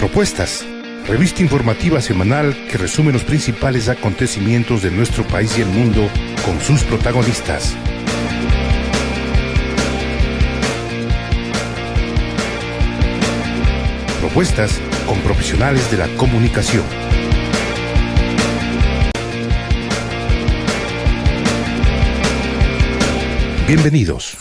Propuestas, revista informativa semanal que resume los principales acontecimientos de nuestro país y el mundo con sus protagonistas. Propuestas con profesionales de la comunicación. Bienvenidos.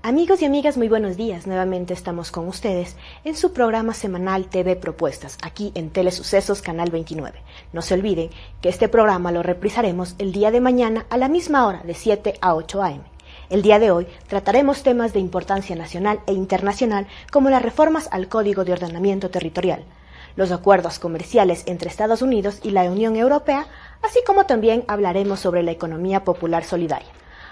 Amigos y amigas, muy buenos días. Nuevamente estamos con ustedes en su programa semanal TV Propuestas, aquí en Telesucesos Canal 29. No se olviden que este programa lo reprisaremos el día de mañana a la misma hora, de 7 a 8 a.m. El día de hoy trataremos temas de importancia nacional e internacional como las reformas al Código de Ordenamiento Territorial, los acuerdos comerciales entre Estados Unidos y la Unión Europea, así como también hablaremos sobre la economía popular solidaria.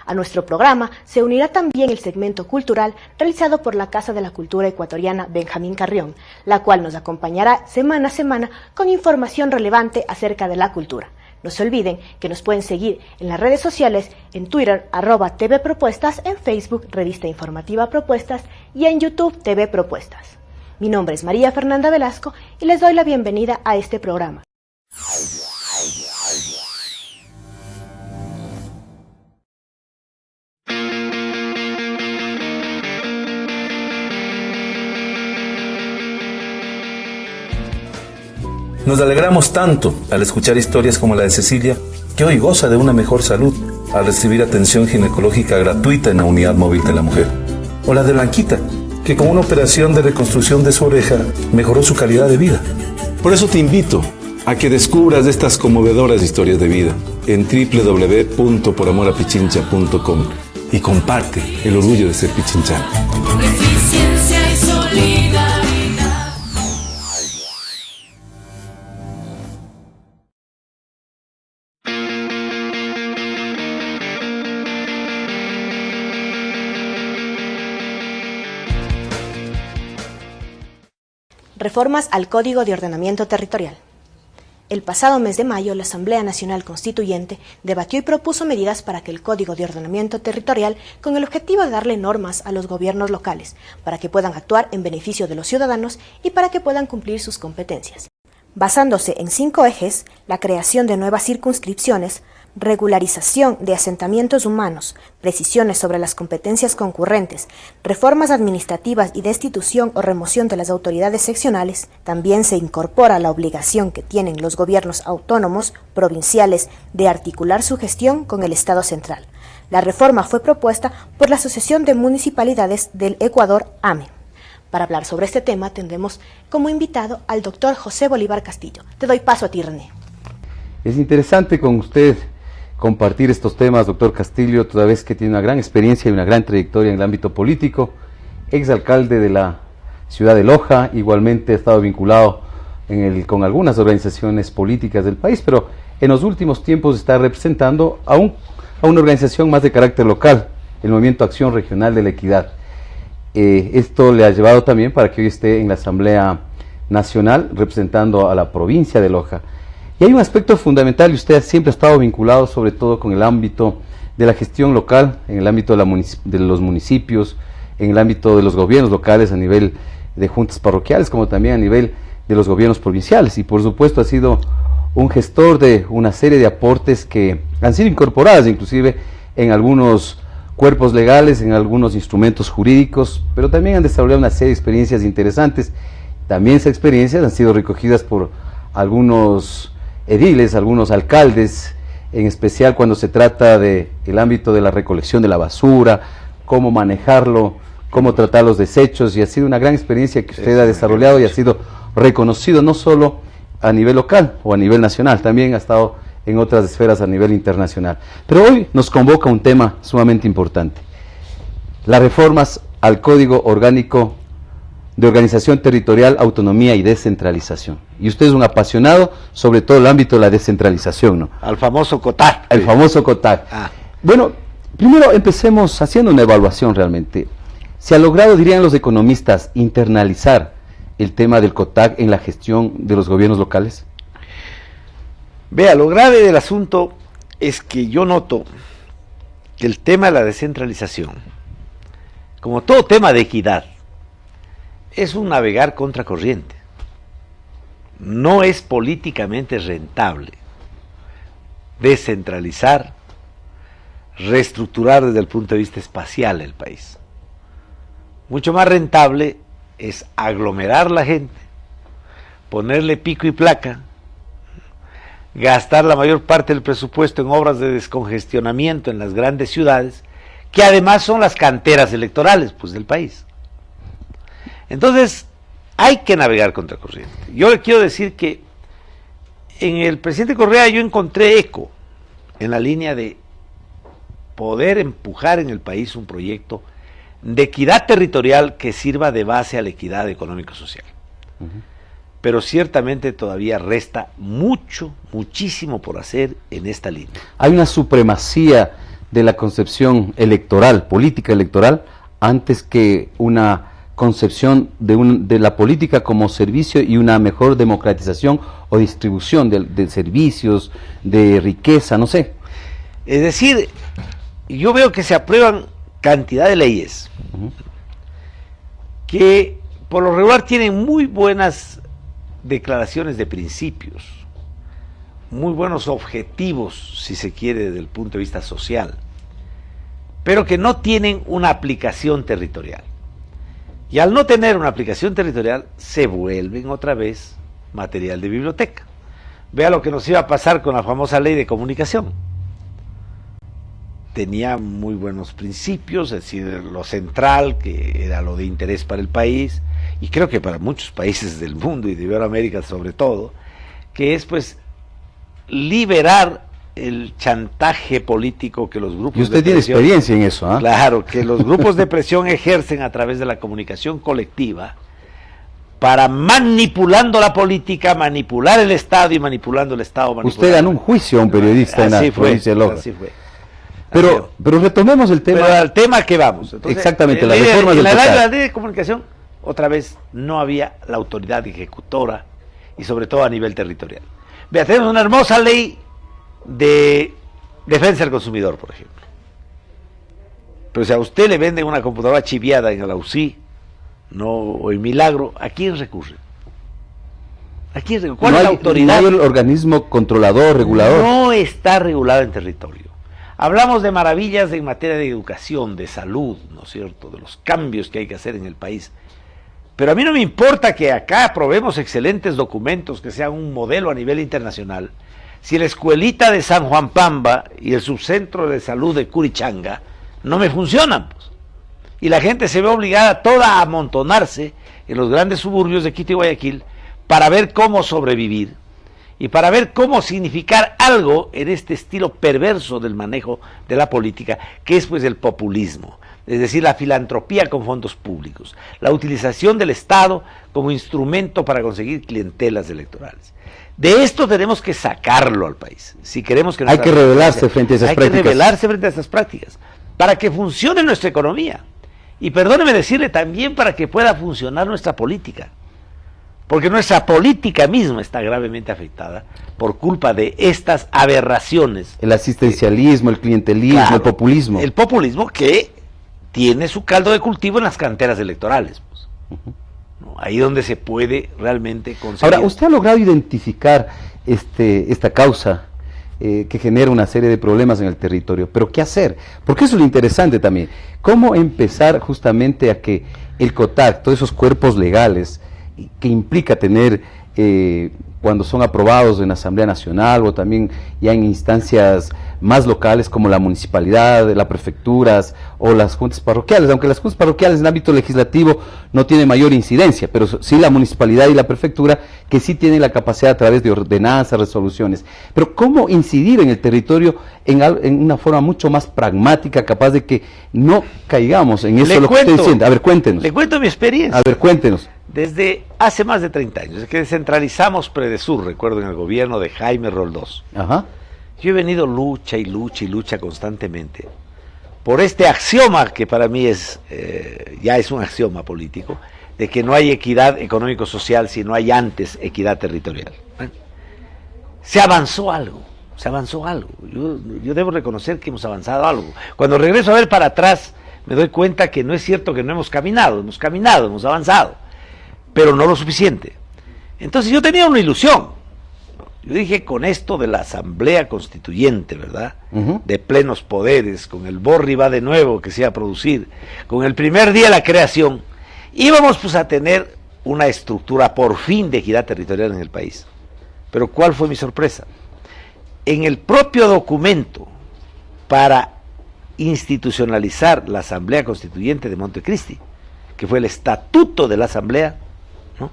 A nuestro programa se unirá también el segmento cultural realizado por la Casa de la Cultura Ecuatoriana Benjamín Carrión, la cual nos acompañará semana a semana con información relevante acerca de la cultura. No se olviden que nos pueden seguir en las redes sociales, en Twitter, @TV Propuestas, en Facebook, Revista Informativa Propuestas, y en YouTube, TV Propuestas. Mi nombre es María Fernanda Velasco y les doy la bienvenida a este programa. Nos alegramos tanto al escuchar historias como la de Cecilia, que hoy goza de una mejor salud al recibir atención ginecológica gratuita en la unidad móvil de la mujer. O la de Blanquita, que con una operación de reconstrucción de su oreja mejoró su calidad de vida. Por eso te invito a que descubras estas conmovedoras historias de vida en www.poramorapichincha.com y comparte el orgullo de ser pichinchano. Eficiencia y solidaridad. Reformas al Código de Ordenamiento Territorial. El pasado mes de mayo, la Asamblea Nacional Constituyente debatió y propuso medidas para que el Código de Ordenamiento Territorial, con el objetivo de darle normas a los gobiernos locales, para que puedan actuar en beneficio de los ciudadanos y para que puedan cumplir sus competencias. Basándose en 5 ejes: la creación de nuevas circunscripciones, regularización de asentamientos humanos, precisiones sobre las competencias concurrentes, reformas administrativas y destitución o remoción de las autoridades seccionales. También se incorpora la obligación que tienen los gobiernos autónomos provinciales de articular su gestión con el Estado central. La reforma fue propuesta por la Asociación de Municipalidades del Ecuador, AME. Para hablar sobre este tema tendremos como invitado al doctor José Bolívar Castillo. Te doy paso a ti, René. Es interesante con usted compartir estos temas, doctor Castillo, toda vez que tiene una gran experiencia y una gran trayectoria en el ámbito político, exalcalde de la ciudad de Loja, igualmente ha estado vinculado con algunas organizaciones políticas del país, pero en los últimos tiempos está representando a una organización más de carácter local, el Movimiento Acción Regional de la Equidad. Esto le ha llevado también para que hoy esté en la Asamblea Nacional representando a la provincia de Loja. Y hay un aspecto fundamental, y usted siempre ha estado vinculado sobre todo con el ámbito de la gestión local, en el ámbito de los municipios, en el ámbito de los gobiernos locales a nivel de juntas parroquiales, como también a nivel de los gobiernos provinciales. Y por supuesto ha sido un gestor de una serie de aportes que han sido incorporadas inclusive en algunos cuerpos legales, en algunos instrumentos jurídicos, pero también han desarrollado una serie de experiencias interesantes. También esas experiencias han sido recogidas por algunos ediles, algunos alcaldes, en especial cuando se trata del ámbito de la recolección de la basura, cómo manejarlo, cómo tratar los desechos, y ha sido una gran experiencia que usted ha desarrollado y ha sido reconocido no solo a nivel local o a nivel nacional, también ha estado en otras esferas a nivel internacional. Pero hoy nos convoca un tema sumamente importante: las reformas al Código Orgánico de Organización Territorial, Autonomía y Descentralización. Y usted es un apasionado sobre todo el ámbito de la descentralización, ¿no? Al famoso COTAC. El famoso COTAC. Bueno, primero empecemos haciendo una evaluación realmente. ¿Se ha logrado, dirían los economistas, internalizar el tema del COTAC en la gestión de los gobiernos locales? Vea, lo grave del asunto es que yo noto que el tema de la descentralización, como todo tema de equidad, es un navegar contracorriente. No es políticamente rentable descentralizar, reestructurar desde el punto de vista espacial el país. Mucho más rentable es aglomerar la gente, ponerle pico y placa, gastar la mayor parte del presupuesto en obras de descongestionamiento en las grandes ciudades, que además son las canteras electorales, pues, del país. Entonces, hay que navegar contracorriente. Yo le quiero decir que en el presidente Correa yo encontré eco en la línea de poder empujar en el país un proyecto de equidad territorial que sirva de base a la equidad económico-social. Pero ciertamente todavía resta muchísimo por hacer en esta línea. Hay una supremacía de la concepción electoral, política electoral, antes que una concepción de la política como servicio y una mejor democratización o distribución de servicios, de riqueza, no sé. Es decir, yo veo que se aprueban cantidad de leyes que por lo regular tienen muy buenas declaraciones de principios, muy buenos objetivos, si se quiere, desde el punto de vista social, pero que no tienen una aplicación territorial. Y al no tener una aplicación territorial, se vuelven otra vez material de biblioteca. Vea lo que nos iba a pasar con la famosa ley de comunicación. Tenía muy buenos principios, es decir, lo central, que era lo de interés para el país, y creo que para muchos países del mundo y de Iberoamérica sobre todo, que es pues liberar el chantaje político que los grupos y usted tiene experiencia en eso, ¿ah? Claro, que los grupos de presión ejercen a través de la comunicación colectiva para, manipulando la política, manipular el Estado y manipulando el Estado. Usted ganó un juicio a un periodista en la provincia de Loja. Así fue. Pero retomemos el tema. Pero al tema que vamos. Entonces, exactamente, las reformas del la ley de comunicación, otra vez, no había la autoridad ejecutora y sobre todo a nivel territorial. Vea, tenemos una hermosa ley de defensa del consumidor, por ejemplo. Pero si a usted le venden una computadora chiviada en el AUSI, no, o en Milagro, ¿a quién recurre? ¿A quién recurre? ¿Cuál es la autoridad? No hay el organismo controlador, regulador. No está regulado en territorio. Hablamos de maravillas en materia de educación, de salud, ¿no es cierto?, de los cambios que hay que hacer en el país. Pero a mí no me importa que acá aprobemos excelentes documentos que sean un modelo a nivel internacional, si la escuelita de San Juan Pamba y el subcentro de salud de Curichanga no me funcionan, pues. Y la gente se ve obligada toda a amontonarse en los grandes suburbios de Quito y Guayaquil para ver cómo sobrevivir y para ver cómo significar algo en este estilo perverso del manejo de la política, que es pues el populismo, es decir, la filantropía con fondos públicos, la utilización del Estado como instrumento para conseguir clientelas electorales. De esto tenemos que sacarlo al país, si queremos que hay que rebelarse frente a esas prácticas. Hay que rebelarse frente a esas prácticas, para que funcione nuestra economía, y perdóneme decirle también para que pueda funcionar nuestra política, porque nuestra política misma está gravemente afectada por culpa de estas aberraciones. El asistencialismo, el clientelismo, claro, el populismo. El populismo que tiene su caldo de cultivo en las canteras electorales, pues. ¿No? Ahí donde se puede realmente conseguir. Ahora, usted ha logrado identificar esta causa que genera una serie de problemas en el territorio, pero ¿qué hacer? Porque eso es lo interesante también. ¿Cómo empezar justamente a que el COTAC, todos esos cuerpos legales que implica tener cuando son aprobados en la Asamblea Nacional o también ya en instancias más locales como la municipalidad, las prefecturas o las juntas parroquiales, aunque las juntas parroquiales en el ámbito legislativo no tienen mayor incidencia, pero sí la municipalidad y la prefectura que sí tienen la capacidad a través de ordenanzas, resoluciones. Pero ¿cómo incidir en el territorio en una forma mucho más pragmática, capaz de que no caigamos en eso lo que usted diciendo? A ver, cuéntenos. Le cuento mi experiencia. A ver, cuéntenos. Desde hace más de 30 años, desde que descentralizamos Predesur, recuerdo, en el gobierno de Jaime Roldós. Ajá. Yo he venido lucha constantemente por este axioma que para mí es ya es un axioma político, de que no hay equidad económico-social si no hay antes equidad territorial. Se avanzó algo. Yo debo reconocer que hemos avanzado algo. Cuando regreso a ver para atrás, me doy cuenta que no es cierto que no hemos caminado, hemos avanzado. pero no lo suficiente. Entonces yo tenía una ilusión. Yo dije, con esto de la Asamblea Constituyente, ¿verdad? De plenos poderes, con el Borri va de nuevo que se iba a producir, con el primer día de la creación, íbamos pues a tener una estructura por fin de equidad territorial en el país. Pero ¿cuál fue mi sorpresa? En el propio documento para institucionalizar la Asamblea Constituyente de Montecristi, que fue el estatuto de la Asamblea, ¿no?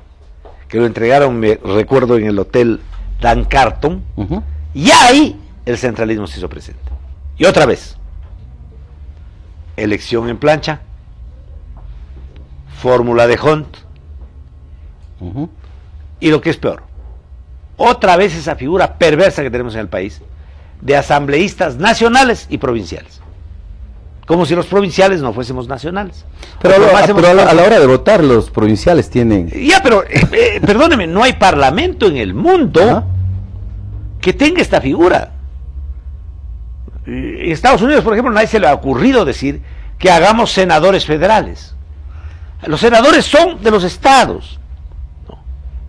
Que lo entregaron, me recuerdo, en el Hotel Dan Carton, y ahí el centralismo se hizo presente. Y otra vez, elección en plancha, fórmula de Hunt, y lo que es peor, otra vez esa figura perversa que tenemos en el país, de asambleístas nacionales y provinciales. Como si los provinciales no fuésemos nacionales. Pero a la hora de votar, los provinciales tienen... Ya, pero, perdóneme, no hay parlamento en el mundo que tenga esta figura. En Estados Unidos, por ejemplo, nadie se le ha ocurrido decir que hagamos senadores federales. Los senadores son de los estados, ¿no?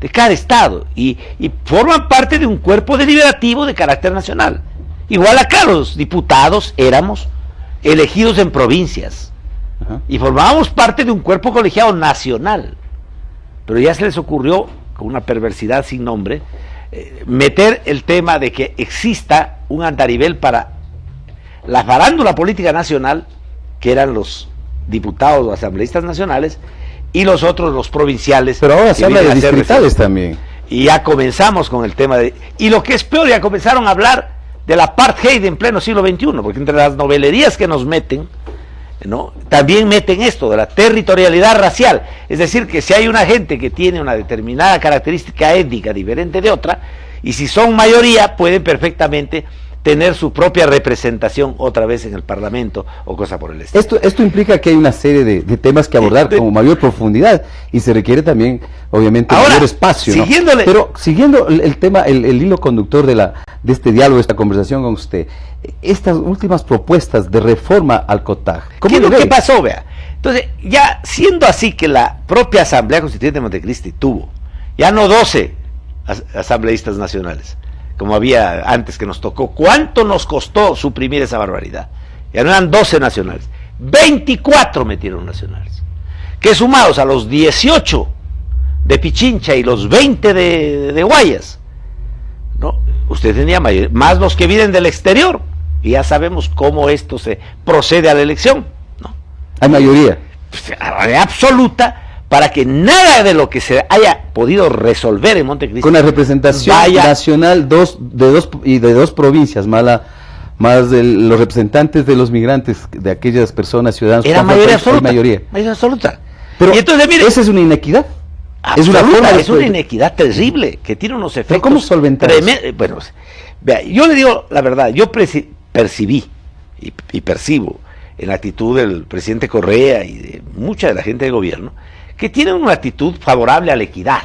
De cada estado, y forman parte de un cuerpo deliberativo de carácter nacional. Igual acá los diputados éramos elegidos en provincias y formábamos parte de un cuerpo colegiado nacional, pero ya se les ocurrió, con una perversidad sin nombre, meter el tema de que exista un andarivel para la farándula política nacional, que eran los diputados o asambleístas nacionales, y los otros, los provinciales. Pero ahora se habla de distritales también. Y ya comenzamos con el tema de... Y lo que es peor, ya comenzaron a hablar del apartheid en pleno siglo XXI, porque entre las novelerías que nos meten, ¿no?, también meten esto de la territorialidad racial. Es decir, que si hay una gente que tiene una determinada característica étnica diferente de otra, y si son mayoría, pueden perfectamente tener su propia representación otra vez en el Parlamento o cosa por el estilo. Esto implica que hay una serie de temas que abordar con mayor profundidad, y se requiere también, obviamente, mayor espacio, ¿no? Pero siguiendo el tema, el hilo conductor de este diálogo, de esta conversación con usted, estas últimas propuestas de reforma al COTAJ, ¿qué es lo que pasó? Vea, entonces, ya siendo así que la propia Asamblea Constituyente de Montecristi tuvo ya no 12 asambleístas nacionales, como había antes, que nos tocó. ¿Cuánto nos costó suprimir esa barbaridad? Ya no eran 12 nacionales, 24 metieron nacionales, que sumados a los 18 de Pichincha y los 20 de Guayas, ¿no?, usted tenía más los que vienen del exterior, y ya sabemos cómo esto se procede a la elección, ¿no? Hay mayoría. Absoluta, para que nada de lo que se haya podido resolver en Montecristi, con la representación nacional de dos provincias, más de los representantes de los migrantes, de aquellas personas, ciudadanos, era mayoría absoluta. Pero y entonces, mire, esa es una inequidad. Absoluta, es una inequidad terrible, que tiene unos efectos. ¿Cómo solventar eso? Bueno, vea, yo le digo la verdad, yo percibí y percibo en la actitud del presidente Correa y de mucha de la gente del gobierno, que tienen una actitud favorable a la equidad,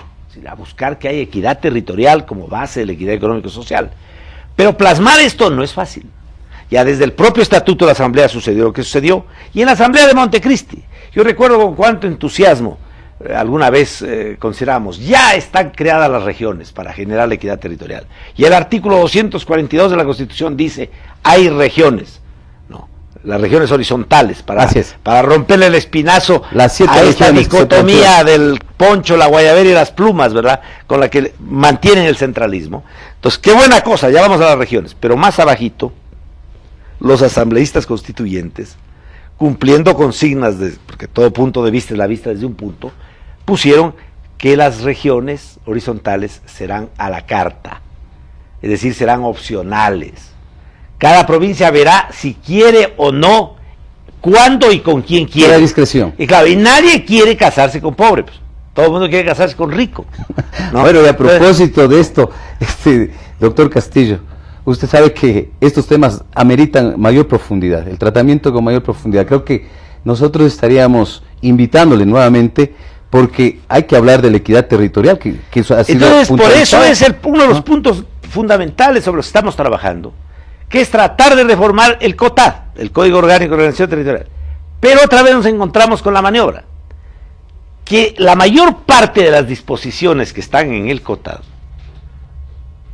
a buscar que haya equidad territorial como base de la equidad económico-social. Pero plasmar esto no es fácil. Ya desde el propio estatuto de la Asamblea sucedió lo que sucedió, y en la Asamblea de Montecristi, yo recuerdo con cuánto entusiasmo alguna vez consideramos, ya están creadas las regiones para generar la equidad territorial. Y el artículo 242 de la Constitución dice, hay regiones, ¿no?, las regiones horizontales, para romperle el espinazo a esta dicotomía del poncho, la guayabera y las plumas, ¿verdad?, con la que mantienen el centralismo. Entonces, qué buena cosa, ya vamos a las regiones, pero más abajito, los asambleístas constituyentes, cumpliendo consignas, porque todo punto de vista es la vista desde un punto, pusieron que las regiones horizontales serán a la carta, es decir, serán opcionales. Cada provincia verá si quiere o no, cuándo y con quién quiere. La discreción. Y claro, y nadie quiere casarse con pobre, pues. Todo el mundo quiere casarse con rico, ¿no? Bueno, y a propósito de esto, doctor Castillo, usted sabe que estos temas ameritan mayor profundidad, el tratamiento con mayor profundidad. Creo que nosotros estaríamos invitándole nuevamente, porque hay que hablar de la equidad territorial, que ha sido. Entonces, por eso es uno de los puntos fundamentales sobre los que estamos trabajando, que es tratar de reformar el COTAD, el Código Orgánico de Organización Territorial. Pero otra vez nos encontramos con la maniobra. que la mayor parte de las disposiciones que están en el COTAD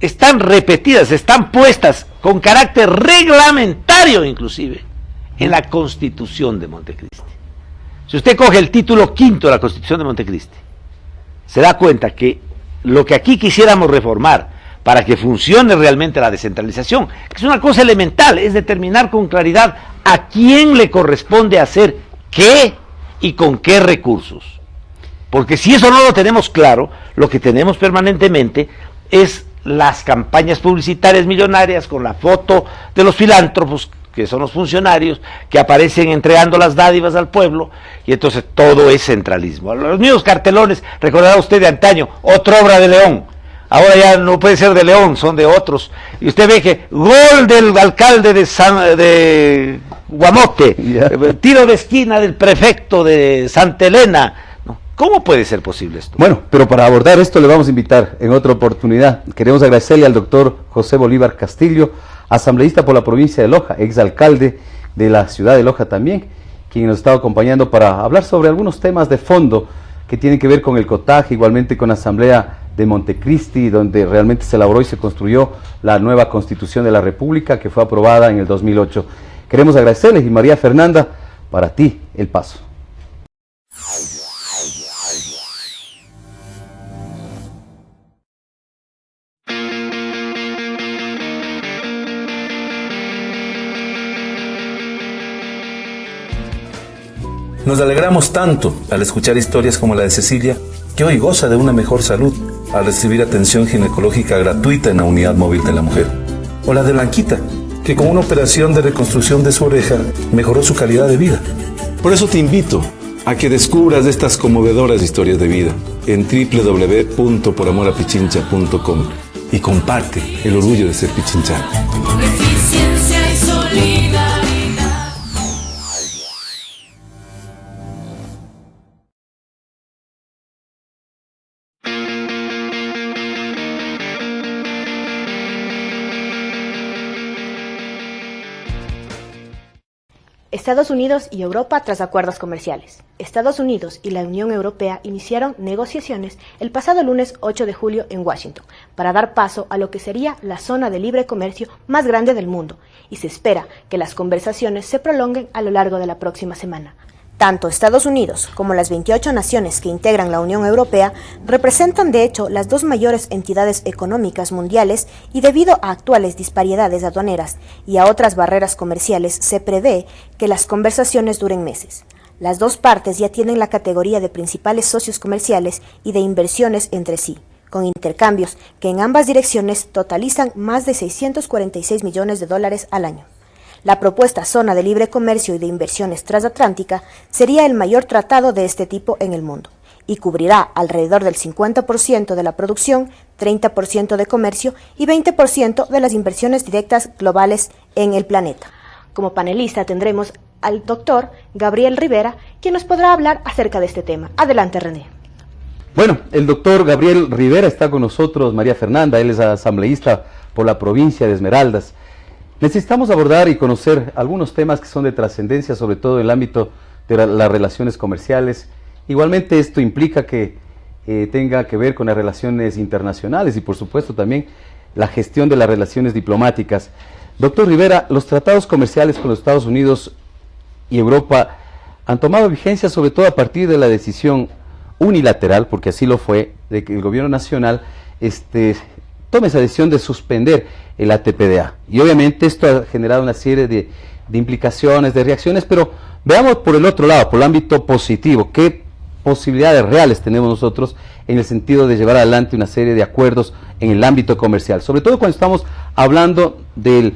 están repetidas, están puestas con carácter reglamentario inclusive en la Constitución de Montecristi. Si usted coge el título 5 de la Constitución de Montecristi, se da cuenta que lo que aquí quisiéramos reformar para que funcione realmente la descentralización, que es una cosa elemental, es determinar con claridad a quién le corresponde hacer qué y con qué recursos. Porque si eso no lo tenemos claro, lo que tenemos permanentemente es las campañas publicitarias millonarias con la foto de los filántropos, que son los funcionarios, que aparecen entregando las dádivas al pueblo, y entonces todo es centralismo. Los mismos cartelones, recordará usted de antaño, otra obra de León, ahora ya no puede ser de León, son de otros, y usted ve que gol del alcalde de Guamote, tiro de esquina del prefecto de Santa Elena. No, ¿cómo puede ser posible esto? Bueno, pero para abordar esto le vamos a invitar en otra oportunidad. Queremos agradecerle al doctor José Bolívar Castillo, asambleísta por la provincia de Loja, exalcalde de la ciudad de Loja también, quien nos ha estado acompañando para hablar sobre algunos temas de fondo que tienen que ver con el COTAG, igualmente con la Asamblea de Montecristi, donde realmente se elaboró y se construyó la nueva Constitución de la República, que fue aprobada en el 2008. Queremos agradecerles, y María Fernanda, para ti el paso. Nos alegramos tanto al escuchar historias como la de Cecilia, que hoy goza de una mejor salud al recibir atención ginecológica gratuita en la Unidad Móvil de la Mujer. O la de Blanquita, que con una operación de reconstrucción de su oreja mejoró su calidad de vida. Por eso te invito a que descubras estas conmovedoras historias de vida en www.poramorapichincha.com y comparte el orgullo de ser pichinchano. Eficiencia y solidaridad. Estados Unidos y Europa tras acuerdos comerciales. Estados Unidos y la Unión Europea iniciaron negociaciones el pasado lunes 8 de julio en Washington para dar paso a lo que sería la zona de libre comercio más grande del mundo, y se espera que las conversaciones se prolonguen a lo largo de la próxima semana. Tanto Estados Unidos como las 28 naciones que integran la Unión Europea representan de hecho las dos mayores entidades económicas mundiales, y debido a actuales disparidades aduaneras y a otras barreras comerciales se prevé que las conversaciones duren meses. Las dos partes ya tienen la categoría de principales socios comerciales y de inversiones entre sí, con intercambios que en ambas direcciones totalizan más de $646 millones al año. La propuesta Zona de Libre Comercio y de Inversiones Transatlántica sería el mayor tratado de este tipo en el mundo y cubrirá alrededor del 50% de la producción, 30% de comercio y 20% de las inversiones directas globales en el planeta. Como panelista tendremos al doctor Gabriel Rivera, quien nos podrá hablar acerca de este tema. Adelante, René. Bueno, el doctor Gabriel Rivera está con nosotros, María Fernanda, él es asambleísta por la provincia de Esmeraldas. Necesitamos abordar y conocer algunos temas que son de trascendencia, sobre todo en el ámbito de las relaciones comerciales. Igualmente esto implica que tenga que ver con las relaciones internacionales y por supuesto también la gestión de las relaciones diplomáticas. Doctor Rivera, los tratados comerciales con los Estados Unidos y Europa han tomado vigencia sobre todo a partir de la decisión unilateral, porque así lo fue, de que el gobierno nacional tome esa decisión de suspender el ATPDA. Y obviamente esto ha generado una serie de implicaciones, de reacciones, pero veamos por el otro lado, por el ámbito positivo, qué posibilidades reales tenemos nosotros en el sentido de llevar adelante una serie de acuerdos en el ámbito comercial, sobre todo cuando estamos hablando del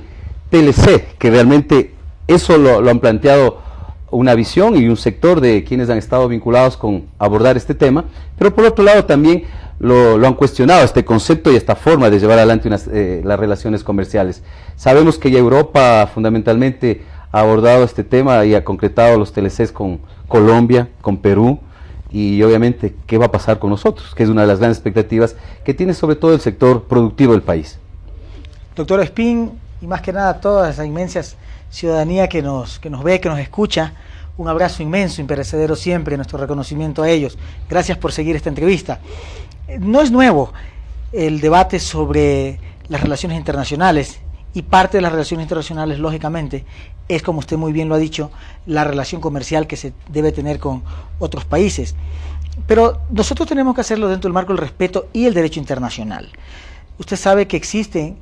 TLC, que realmente eso lo han planteado una visión y un sector de quienes han estado vinculados con abordar este tema, pero por otro lado también lo han cuestionado este concepto y esta forma de llevar adelante las relaciones comerciales. Sabemos que ya Europa fundamentalmente ha abordado este tema y ha concretado los TLCs con Colombia, con Perú, y obviamente qué va a pasar con nosotros, que es una de las grandes expectativas que tiene sobre todo el sector productivo del país. Doctor Espín, y más que nada toda esa inmensa ciudadanía que nos ve, que nos escucha, Un abrazo inmenso, imperecedero siempre, nuestro reconocimiento a ellos. Gracias por seguir esta entrevista. No es nuevo el debate sobre las relaciones internacionales, y parte de las relaciones internacionales, lógicamente, es, como usted muy bien lo ha dicho, la relación comercial que se debe tener con otros países. Pero nosotros tenemos que hacerlo dentro del marco del respeto y el derecho internacional. Usted sabe que existen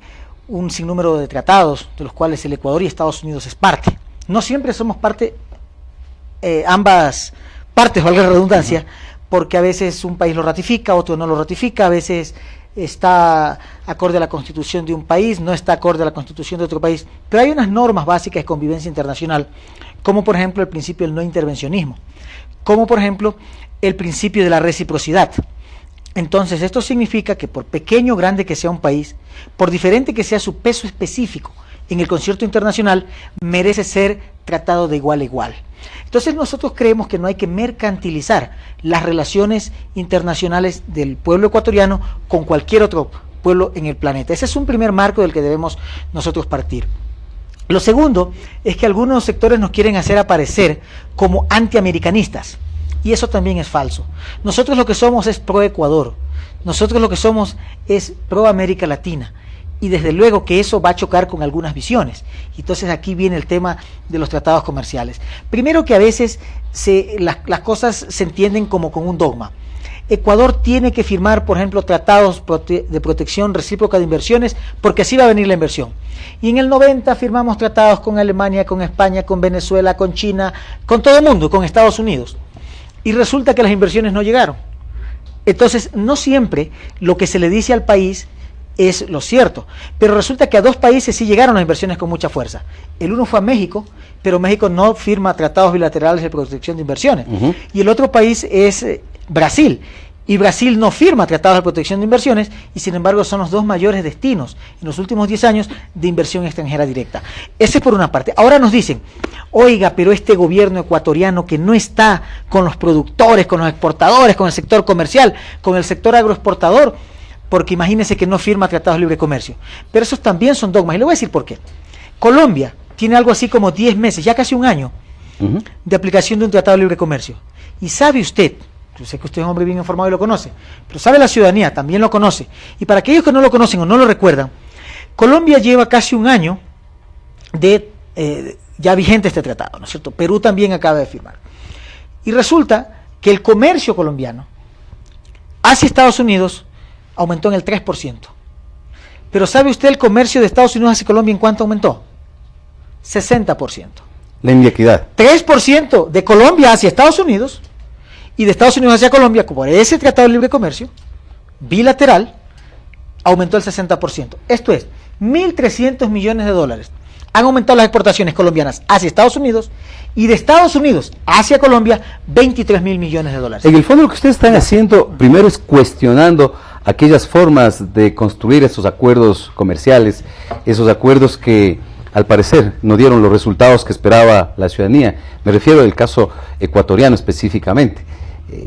un sinnúmero de tratados, de los cuales el Ecuador y Estados Unidos es parte. No siempre somos parte, ambas partes, valga la redundancia, porque a veces un país lo ratifica, otro no lo ratifica, a veces está acorde a la constitución de un país, no está acorde a la constitución de otro país, pero hay unas normas básicas de convivencia internacional, como por ejemplo el principio del no intervencionismo, como por ejemplo el principio de la reciprocidad. Entonces esto significa que por pequeño o grande que sea un país, por diferente que sea su peso específico en el concierto internacional, merece ser tratado de igual a igual. Entonces nosotros creemos que no hay que mercantilizar las relaciones internacionales del pueblo ecuatoriano con cualquier otro pueblo en el planeta. Ese es un primer marco del que debemos nosotros partir. Lo segundo es que algunos sectores nos quieren hacer aparecer como antiamericanistas, y eso también es falso. Nosotros lo que somos es pro Ecuador, nosotros lo que somos es pro América Latina, y desde luego que eso va a chocar con algunas visiones. Entonces aquí viene el tema de los tratados comerciales. Primero, que a veces las cosas se entienden como con un dogma. Ecuador tiene que firmar, por ejemplo, tratados de protección recíproca de inversiones, porque así va a venir la inversión. Y en el 90 firmamos tratados con Alemania, con España, con Venezuela, con China, con todo el mundo, con Estados Unidos. Y resulta que las inversiones no llegaron. Entonces, no siempre lo que se le dice al país es lo cierto, pero resulta que a dos países sí llegaron las inversiones con mucha fuerza. El uno fue a México, pero México no firma tratados bilaterales de protección de inversiones. Y el otro país es Brasil, y Brasil no firma tratados de protección de inversiones, y sin embargo son los dos mayores destinos en los últimos 10 años de inversión extranjera directa. Ese es por una parte. Ahora nos dicen, oiga, pero este gobierno ecuatoriano que no está con los productores, con los exportadores, con el sector comercial, con el sector agroexportador, porque imagínense que no firma tratados de libre comercio. Pero esos también son dogmas, y le voy a decir por qué. Colombia tiene algo así como 10 meses, ya casi un año, de aplicación de un tratado de libre comercio. Y sabe usted, yo sé que usted es un hombre bien informado y lo conoce, pero sabe la ciudadanía, también lo conoce. Y para aquellos que no lo conocen o no lo recuerdan, Colombia lleva casi un año de ya vigente este tratado, ¿no es cierto? Perú también acaba de firmar. Y resulta que el comercio colombiano hacia Estados Unidos aumentó en el 3%. Pero ¿sabe usted el comercio de Estados Unidos hacia Colombia en cuánto aumentó? 60%. La inequidad. 3% de Colombia hacia Estados Unidos, y de Estados Unidos hacia Colombia, como ese tratado de libre comercio bilateral, aumentó el 60%. Esto es, 1.300 millones de dólares han aumentado las exportaciones colombianas hacia Estados Unidos, y de Estados Unidos hacia Colombia, 23.000 millones de dólares. En el fondo lo que ustedes están haciendo primero es cuestionando aquellas formas de construir esos acuerdos comerciales, esos acuerdos que al parecer no dieron los resultados que esperaba la ciudadanía. Me refiero al caso ecuatoriano específicamente.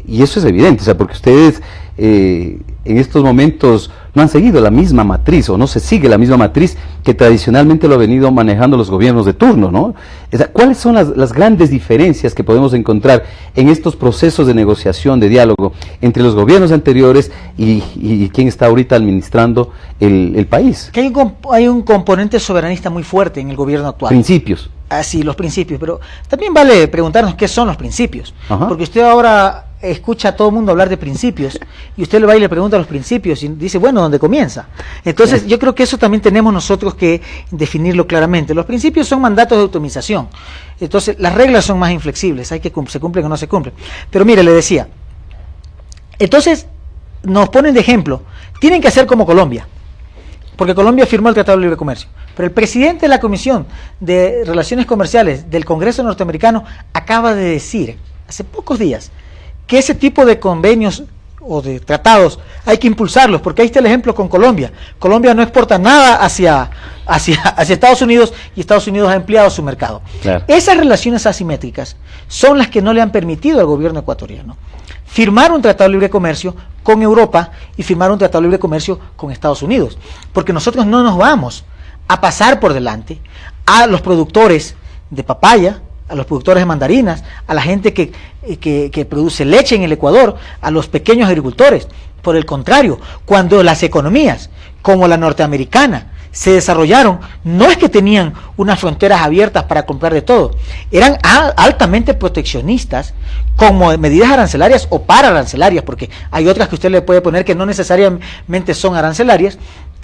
Y eso es evidente, o sea, porque ustedes en estos momentos no han seguido la misma matriz, o no se sigue la misma matriz que tradicionalmente lo han venido manejando los gobiernos de turno, ¿no? O sea, ¿cuáles son las grandes diferencias que podemos encontrar en estos procesos de negociación, de diálogo, entre los gobiernos anteriores y quién está ahorita administrando el país? Que hay un componente soberanista muy fuerte en el gobierno actual. Principios. Así, los principios, pero también vale preguntarnos qué son los principios. Ajá. Porque usted ahora escucha a todo el mundo hablar de principios, y usted le va y le pregunta los principios y dice, bueno, ¿dónde comienza? Entonces yo creo que eso también tenemos nosotros que definirlo claramente. Los principios son mandatos de autonomización, entonces las reglas son más inflexibles, hay que se cumplen o no se cumplen. Pero mire, le decía, entonces nos ponen de ejemplo, tienen que hacer como Colombia, porque Colombia firmó el Tratado de Libre Comercio, pero el presidente de la Comisión de Relaciones Comerciales del Congreso norteamericano acaba de decir, hace pocos días, que ese tipo de convenios o de tratados hay que impulsarlos, porque ahí está el ejemplo con Colombia. Colombia no exporta nada hacia Estados Unidos, y Estados Unidos ha ampliado su mercado. Claro. Esas relaciones asimétricas son las que no le han permitido al gobierno ecuatoriano firmar un tratado de libre comercio con Europa y firmar un tratado de libre comercio con Estados Unidos, porque nosotros no nos vamos a pasar por delante a los productores de papaya, a los productores de mandarinas, a la gente que produce leche en el Ecuador, a los pequeños agricultores. Por el contrario, cuando las economías como la norteamericana se desarrollaron, no es que tenían unas fronteras abiertas para comprar de todo, eran altamente proteccionistas, como medidas arancelarias o pararancelarias, porque hay otras que usted le puede poner que no necesariamente son arancelarias,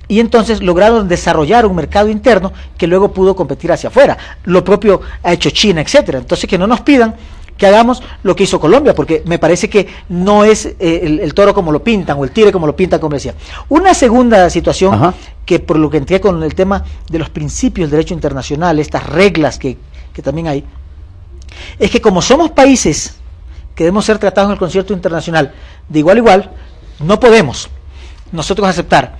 y entonces lograron desarrollar un mercado interno que luego pudo competir hacia afuera. Lo propio ha hecho China, etcétera. Entonces, que no nos pidan que hagamos lo que hizo Colombia, porque me parece que no es el toro como lo pintan, o el tigre como lo pintan, como decía. Una segunda situación, ajá, que por lo que entré con el tema de los principios del derecho internacional, estas reglas que también hay, es que como somos países que debemos ser tratados en el concierto internacional de igual a igual, no podemos nosotros aceptar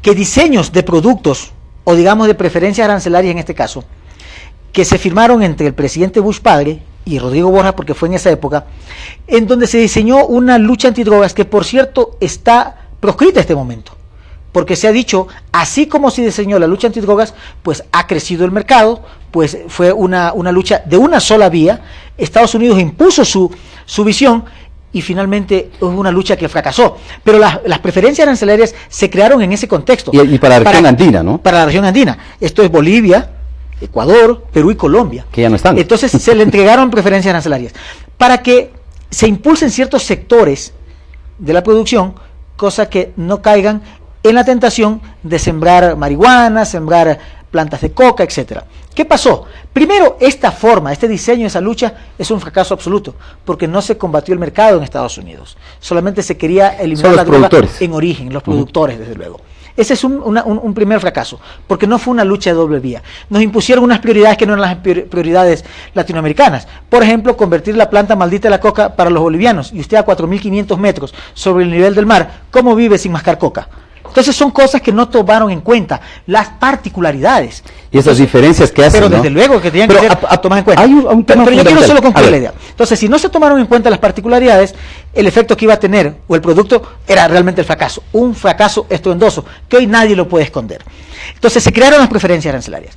que diseños de productos, o digamos de preferencias arancelarias en este caso, que se firmaron entre el presidente Bush padre y Rodrigo Borja, porque fue en esa época, en donde se diseñó una lucha antidrogas que, por cierto, está proscrita en este momento, porque se ha dicho, así como se diseñó la lucha antidrogas, pues ha crecido el mercado, pues fue una lucha de una sola vía. Estados Unidos impuso su visión, y finalmente es una lucha que fracasó. Pero las preferencias arancelarias se crearon en ese contexto. Y para la región andina, ¿no? Para la región andina. Esto es Bolivia, Ecuador, Perú y Colombia. Que ya no están. Entonces se le entregaron preferencias arancelarias para que se impulsen ciertos sectores de la producción, cosa que no caigan en la tentación de sembrar marihuana, sembrar plantas de coca, etcétera. ¿Qué pasó? Primero, esta forma, este diseño de esa lucha es un fracaso absoluto, porque no se combatió el mercado en Estados Unidos. Solamente se quería eliminar la droga en origen, los productores, desde luego. Ese es un primer fracaso, porque no fue una lucha de doble vía. Nos impusieron unas prioridades que no eran las prioridades latinoamericanas. Por ejemplo, convertir la planta maldita de la coca para los bolivianos, y usted a 4.500 metros sobre el nivel del mar, ¿cómo vive sin mascar coca? Entonces son cosas que no tomaron en cuenta, las particularidades. Y esas diferencias que hacen, pero desde luego que tenían que ser tomadas en cuenta. Hay un tema pero yo quiero solo concluir la idea. Entonces, si no se tomaron en cuenta las particularidades, el efecto que iba a tener, o el producto, era realmente el fracaso. Un fracaso estruendoso, que hoy nadie lo puede esconder. Entonces se crearon las preferencias arancelarias.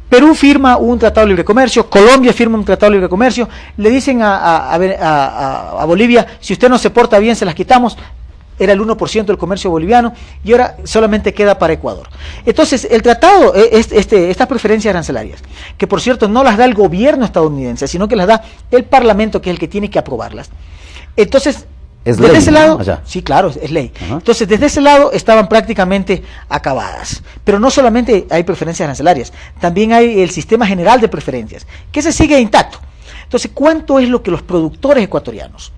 Perú firma un tratado de libre comercio, Colombia firma un tratado de libre comercio, le dicen a Bolivia, si usted no se porta bien, se las quitamos. Era el 1% del comercio boliviano, y ahora solamente queda para Ecuador. Entonces, el tratado, estas preferencias arancelarias, que por cierto no las da el gobierno estadounidense, sino que las da el Parlamento, que es el que tiene que aprobarlas. Entonces, desde ese lado, sí, claro, es ley. Ajá. Entonces, desde ese lado estaban prácticamente acabadas. Pero no solamente hay preferencias arancelarias, también hay el sistema general de preferencias, que se sigue intacto. Entonces, ¿cuánto es lo que los productores ecuatorianos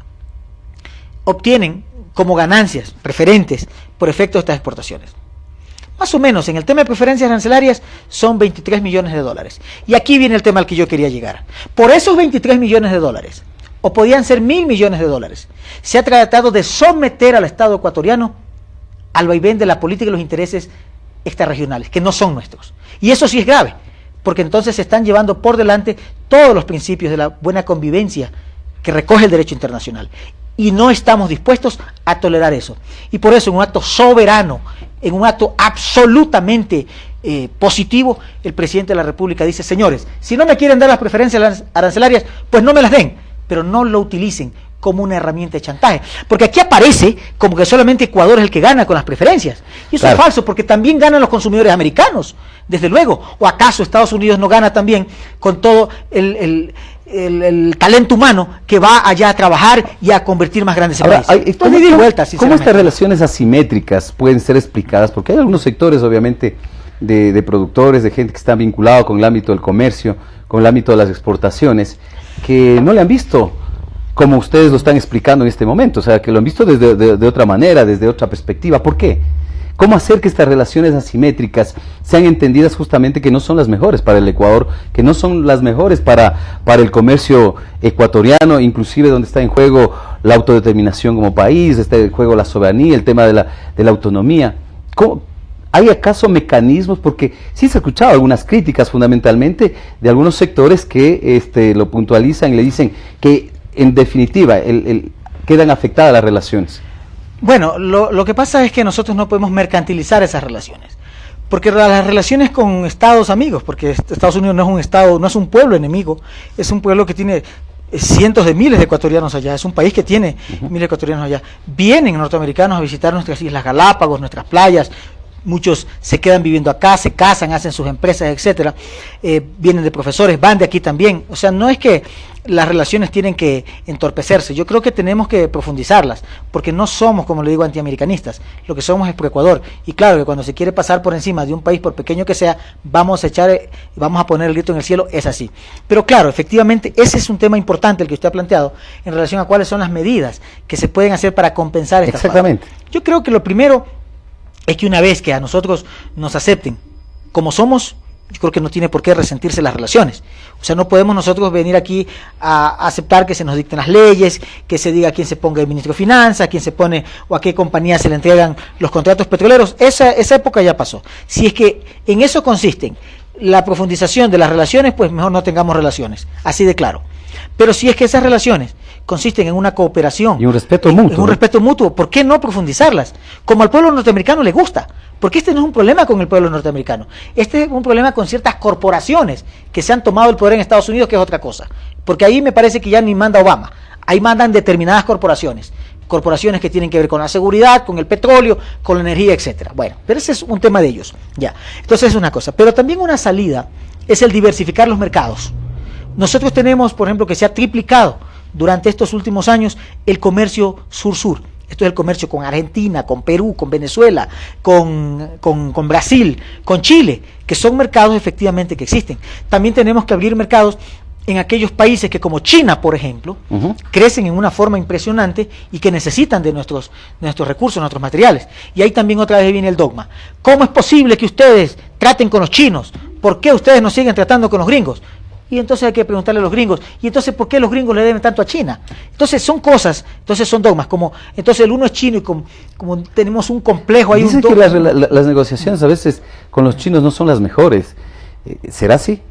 obtienen como ganancias preferentes por efecto de estas exportaciones? Más o menos, en el tema de preferencias arancelarias, son 23 millones de dólares. Y aquí viene el tema al que yo quería llegar. Por esos 23 millones de dólares, o podían ser 1.000 millones de dólares, se ha tratado de someter al Estado ecuatoriano al vaivén de la política y los intereses extrarregionales, que no son nuestros. Y eso sí es grave, porque entonces se están llevando por delante todos los principios de la buena convivencia que recoge el derecho internacional. Y no estamos dispuestos a tolerar eso. Y por eso, en un acto soberano, en un acto absolutamente positivo, el presidente de la República dice: señores, si no me quieren dar las preferencias arancelarias, pues no me las den, pero no lo utilicen como una herramienta de chantaje. Porque aquí aparece como que solamente Ecuador es el que gana con las preferencias. Y eso es falso, porque también ganan los consumidores americanos, desde luego. ¿O acaso Estados Unidos no gana también con todo el talento humano que va allá a trabajar y a convertir más grandes en países? ¿Cómo estas relaciones asimétricas pueden ser explicadas? Porque hay algunos sectores, obviamente, de productores, de gente que está vinculado con el ámbito del comercio, con el ámbito de las exportaciones, que no le han visto como ustedes lo están explicando en este momento, o sea, que lo han visto de otra manera, desde otra perspectiva. ¿Por qué? ¿Cómo hacer que estas relaciones asimétricas sean entendidas justamente que no son las mejores para el Ecuador, que no son las mejores para el comercio ecuatoriano, inclusive donde está en juego la autodeterminación como país, está en juego la soberanía, el tema de la autonomía? ¿Cómo? ¿Hay acaso mecanismos? Porque sí se ha escuchado algunas críticas fundamentalmente de algunos sectores que lo puntualizan y le dicen que en definitiva quedan afectadas las relaciones. Bueno, lo que pasa es que nosotros no podemos mercantilizar esas relaciones, Porque las relaciones con estados amigos, porque Estados Unidos no es un estado, no es un pueblo enemigo, es un pueblo que tiene cientos de miles de ecuatorianos allá, es un país que tiene miles de ecuatorianos allá. Vienen norteamericanos a visitar nuestras Islas Galápagos, nuestras playas, muchos se quedan viviendo acá, se casan, hacen sus empresas, etcétera. Vienen de profesores, van de aquí también. O sea, no es que las relaciones tienen que entorpecerse. Yo creo que tenemos que profundizarlas, porque no somos, como le digo, antiamericanistas. Lo que somos es pro Ecuador. Y claro que cuando se quiere pasar por encima de un país, por pequeño que sea, vamos a poner el grito en el cielo, es así. Pero claro, efectivamente, ese es un tema importante el que usted ha planteado en relación a cuáles son las medidas que se pueden hacer para compensar esta Exactamente. falta. Yo creo que lo primero es que una vez que a nosotros nos acepten como somos, yo creo que no tiene por qué resentirse las relaciones. O sea, no podemos nosotros venir aquí a aceptar que se nos dicten las leyes, que se diga a quién se ponga el ministro de Finanzas, a quién se pone o a qué compañía se le entregan los contratos petroleros. Esa época ya pasó. Si es que en eso consisten la profundización de las relaciones, pues mejor no tengamos relaciones. Así de claro. Pero si es que esas relaciones consisten en una cooperación y un respeto mutuo. En un respeto mutuo, ¿por qué no profundizarlas? Como al pueblo norteamericano le gusta. Porque este no es un problema con el pueblo norteamericano. Este es un problema con ciertas corporaciones que se han tomado el poder en Estados Unidos, que es otra cosa. Porque ahí me parece que ya ni manda Obama. Ahí mandan determinadas corporaciones. Corporaciones que tienen que ver con la seguridad, con el petróleo, con la energía, etcétera. Bueno, pero ese es un tema de ellos. Ya. Entonces es una cosa. Pero también una salida es el diversificar los mercados. Nosotros tenemos, por ejemplo, que se ha triplicado durante estos últimos años el comercio sur-sur. Esto es el comercio con Argentina, con Perú, con Venezuela, con Brasil, con Chile, que son mercados efectivamente que existen. También tenemos que abrir mercados en aquellos países que, como China, por ejemplo, crecen en una forma impresionante y que necesitan de nuestros recursos, nuestros materiales. Y ahí también otra vez viene el dogma. ¿Cómo es posible que ustedes traten con los chinos? ¿Por qué ustedes no siguen tratando con los gringos? Y entonces hay que preguntarle a los gringos, ¿y entonces por qué los gringos le deben tanto a China? Entonces son cosas, entonces son dogmas, como entonces el uno es chino y como tenemos un complejo ahí. Dicen que las negociaciones a veces con los chinos no son las mejores. ¿Será así?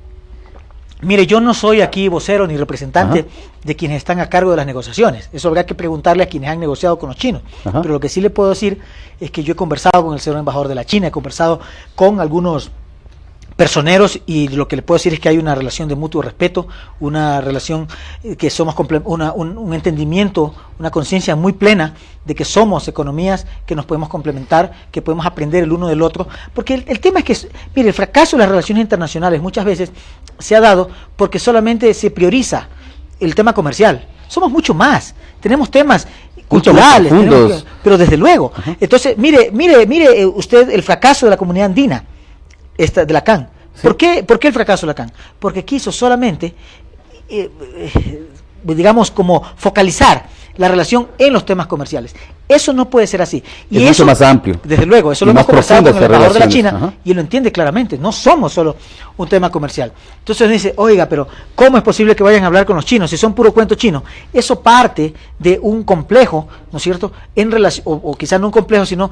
Mire, yo no soy aquí vocero ni representante de quienes están a cargo de las negociaciones. Eso habrá que preguntarle a quienes han negociado con los chinos. Pero lo que sí le puedo decir es que yo he conversado con el señor embajador de la China, he conversado con algunos personeros, y lo que le puedo decir es que hay una relación de mutuo respeto, una relación que somos un entendimiento, una conciencia muy plena de que somos economías que nos podemos complementar, que podemos aprender el uno del otro, porque el tema es que, mire, el fracaso de las relaciones internacionales muchas veces se ha dado porque solamente se prioriza el tema comercial. Somos mucho más, tenemos temas culturales, pero desde luego. Entonces, mire usted el fracaso de la comunidad andina, de la CAN. Sí. ¿Por qué el fracaso de la CAN? Porque quiso solamente, digamos, como focalizar la relación en los temas comerciales. Eso no puede ser así. Y es mucho más amplio. Desde luego, eso lo hemos conversado con el embajador de la China, y él lo entiende claramente. No somos solo un tema comercial. Entonces dice, oiga, pero ¿cómo es posible que vayan a hablar con los chinos si son puro cuento chino? Eso parte de un complejo, ¿no es cierto? En relación, o quizás no un complejo, sino